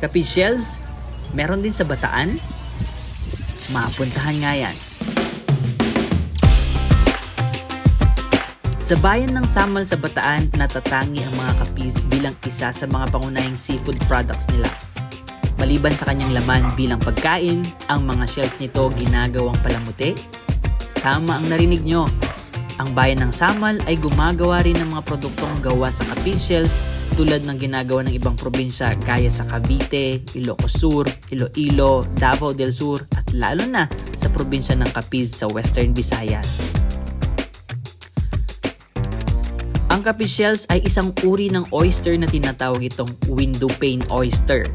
Kapis meron din sa Bataan? Mapuntahan nga yan. Sa bayan ng Samal sa Bataan, natatangi ang mga kapis bilang isa sa mga pangunahing seafood products nila. Maliban sa kanyang laman bilang pagkain, ang mga shells nito ginagawang palamuti. Tama ang narinig nyo. Ang bayan ng Samal ay gumagawa rin ng mga produktong gawa sa kapis shells tulad ng ginagawa ng ibang probinsya gaya sa Cavite, Ilocos Sur, Iloilo, Davao del Sur at lalo na sa probinsya ng Capiz sa Western Visayas. Ang kapis shells ay isang uri ng oyster na tinatawag itong window pane oyster.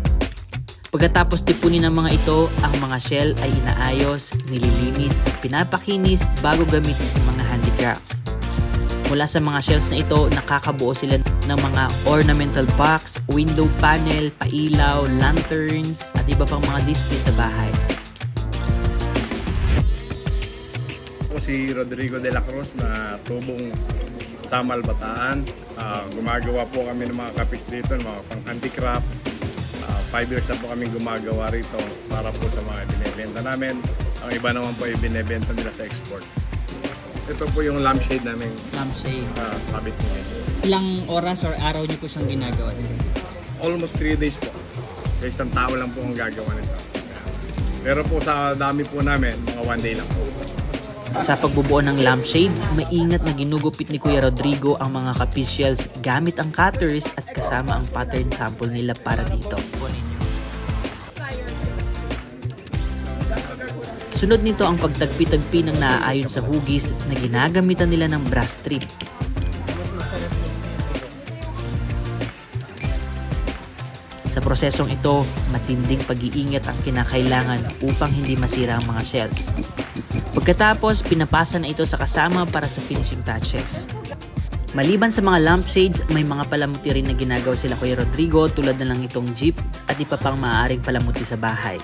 Pagkatapos tipunin ng mga ito, ang mga shell ay inaayos, nililinis at pinapakinis bago gamitin sa mga handicrafts. Mula sa mga shells na ito, nakakabuo sila ng mga ornamental box, window panel, pailaw, lanterns, at iba pang mga display sa bahay. Ako si Rodrigo de la Cruz na tubong Samal, Bataan. Gumagawa po kami ng mga kapis dito, mga pang-handicraft. 5 years na po kami gumagawa rito para po sa mga binibenta namin. Ang iba naman po ay binibenta nila sa export. Ito po yung lampshade namin. Lampshade. Kabit niya. Ilang oras or araw niyo po siyang ginagawa? Almost 3 days po. Kaya isang tao lang po ang gagawa nito. Pero po sa dami po namin, mga 1 day lang po. Sa pagbubuo ng lampshade, maingat na ginugupit ni Kuya Rodrigo ang mga kapis shells gamit ang cutters at kasama ang pattern sample nila para dito. Sunod nito ang pagtagpi-tagpi ng naaayon sa hugis na ginagamitan nila ng brass strip. Sa prosesong ito, matinding pag-iingat ang kinakailangan upang hindi masira ang mga shells. Pagkatapos, pinapasa na ito sa kasama para sa finishing touches. Maliban sa mga lampshades, may mga palamuti rin na ginagawa sila Kuya Rodrigo tulad na lang itong jeep at iba pang maaaring palamuti sa bahay.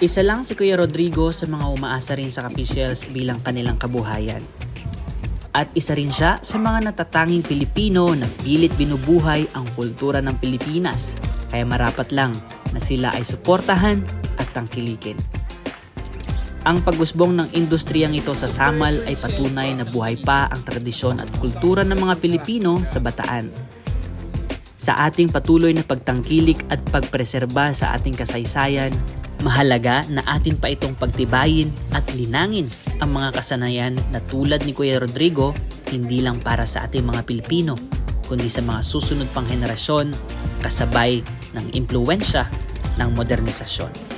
Isa lang si Kuya Rodrigo sa mga umaasa rin sa kapis shells bilang kanilang kabuhayan. At isa rin siya sa mga natatanging Pilipino na pilit binubuhay ang kultura ng Pilipinas. Kaya marapat lang na sila ay suportahan at tangkilikin. Ang pag-usbong ng industriyang ito sa Samal ay patunay na buhay pa ang tradisyon at kultura ng mga Pilipino sa Bataan. Sa ating patuloy na pagtangkilik at pagpreserba sa ating kasaysayan, mahalaga na atin pa itong pagtibayin at linangin ang mga kasanayan na tulad ni Kuya Rodrigo, hindi lang para sa ating mga Pilipino, kundi sa mga susunod pang henerasyon kasabay ng impluwensya ng modernisasyon.